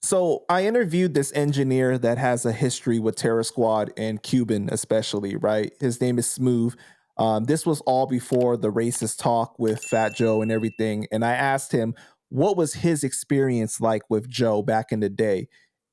So I interviewed this engineer that has a history with Terror Squad and Cuban, especially, right? His name is Smooth. This was all before the racist talk with Fat Joe and everything. And I asked him what was his experience like with Joe back in the day.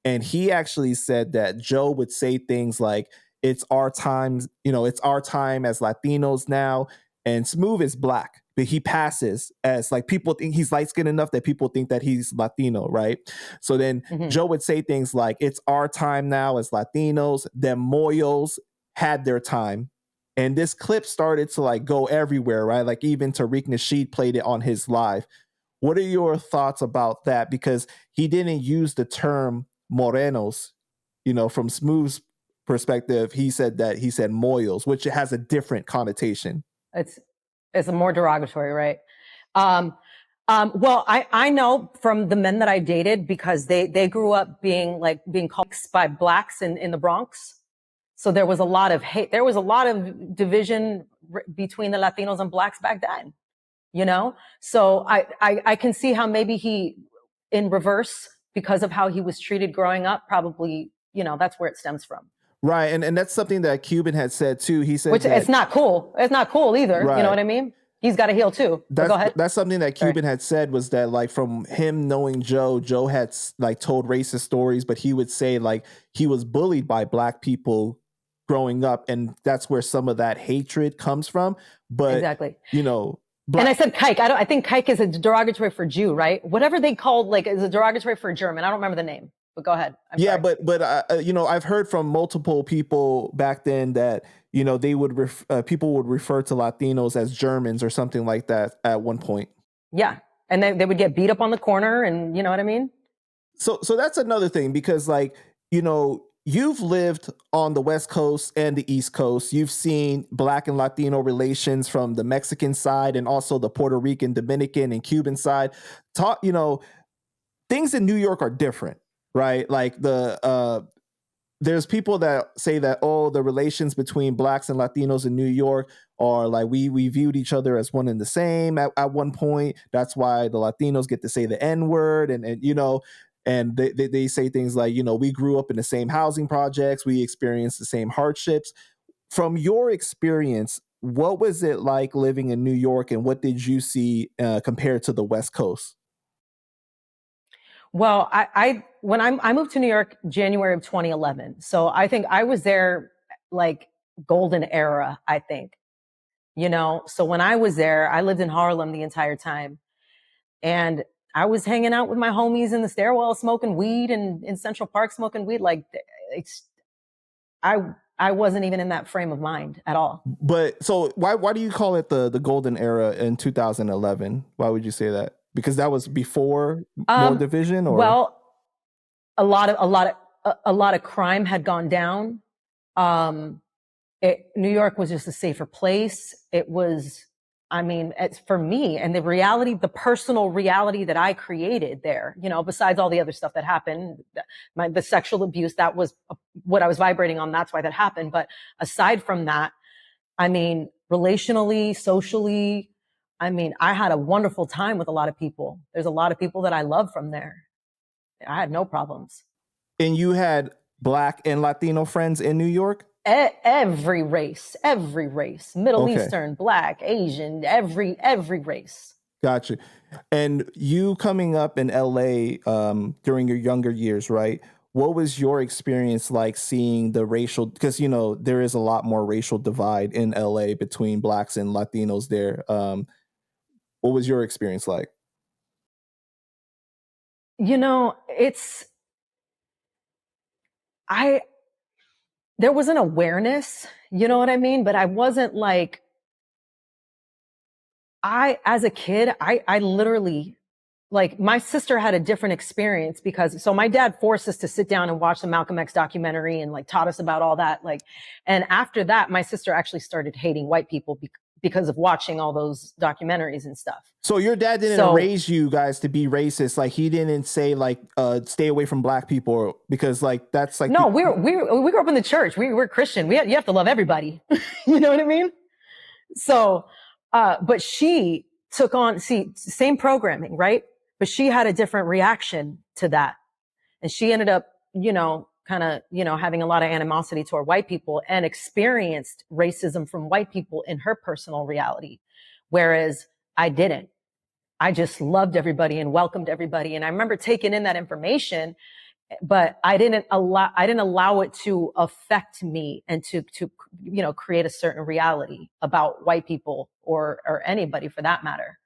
And he actually said that Joe would say things like, it's our time, it's our time as Latinos now. And Smooth is black, but he passes as like people think he's light skinned enough that people think that he's Latino, right? So then Joe would say things like, it's our time now as Latinos. Them Moyos had their time. And this clip started to like go everywhere, right? Like even Tariq Nasheed played it on his live. What are your thoughts about that? Because he didn't use the term Morenos, from Smooth's perspective, he said Moyos, which has a different connotation. It's a more derogatory, right? Well, I know from the men that I dated, because they grew up being called by blacks in the Bronx. So there was a lot of hate. There was a lot of division between the Latinos and blacks back then, So I can see how maybe he, in reverse, because of how he was treated growing up, probably, that's where it stems from. Right. And that's something that Cuban had said too. He said it's not cool. It's not cool either. Right. You know what I mean? He's got to heal too. Go ahead. That's something that Cuban had said, was that like from him knowing Joe had like told racist stories, but he would say like he was bullied by black people growing up. And that's where some of that hatred comes from. But exactly. And I said kike. I think kike is a derogatory for Jew, right? Whatever they called is a derogatory for German. I don't remember the name. But go ahead. Sorry. but I've heard from multiple people back then that they would people would refer to Latinos as Germans or something like that at one point. Yeah, and they would get beat up on the corner, and you know what I mean. So that's another thing, because you've lived on the West Coast and the East Coast. You've seen Black and Latino relations from the Mexican side and also the Puerto Rican, Dominican, and Cuban side. Things in New York are different. Right. Like there's people that say that, the relations between blacks and Latinos in New York are like, we viewed each other as one and the same at one point. That's why the Latinos get to say the N-word and they say things like, we grew up in the same housing projects. We experienced the same hardships. From your experience, what was it like living in New York, and what did you see compared to the West Coast? Well, when I moved to New York, January of 2011. So I think I was there like golden era, I think, so when I was there, I lived in Harlem the entire time, and I was hanging out with my homies in the stairwell, smoking weed, and in Central Park smoking weed. Like I wasn't even in that frame of mind at all. But so why do you call it the golden era in 2011? Why would you say that? Because that was before more division, or well, a lot of crime had gone down. New York was just a safer place. It was, it's for me, and the personal reality that I created there, besides all the other stuff that happened, the sexual abuse, that was what I was vibrating on. That's why that happened. But aside from that, relationally, socially, I had a wonderful time with a lot of people. There's a lot of people that I love from there. I had no problems. And you had Black and Latino friends in New York? Every race, Middle Eastern, Black, Asian, every race. Gotcha. And you coming up in LA during your younger years, right? What was your experience like seeing the racial, because, there is a lot more racial divide in LA between Blacks and Latinos there. What was your experience like? There was an awareness, you know what I mean? But I wasn't like, as a kid, I literally, like, my sister had a different experience so my dad forced us to sit down and watch the Malcolm X documentary and taught us about all that. And after that, my sister actually started hating white people because of watching all those documentaries and stuff. So your dad didn't raise you guys to be racist. Like, he didn't say stay away from Black people, because that's like. No, we grew up in the church. We're Christian. You have to love everybody. You know what I mean? So, but she took on, same programming, right? But she had a different reaction to that. And she ended up, kind of, having a lot of animosity toward white people and experienced racism from white people in her personal reality. Whereas I didn't. I just loved everybody and welcomed everybody. And I remember taking in that information, but I didn't allow it to affect me and to create a certain reality about white people or anybody for that matter.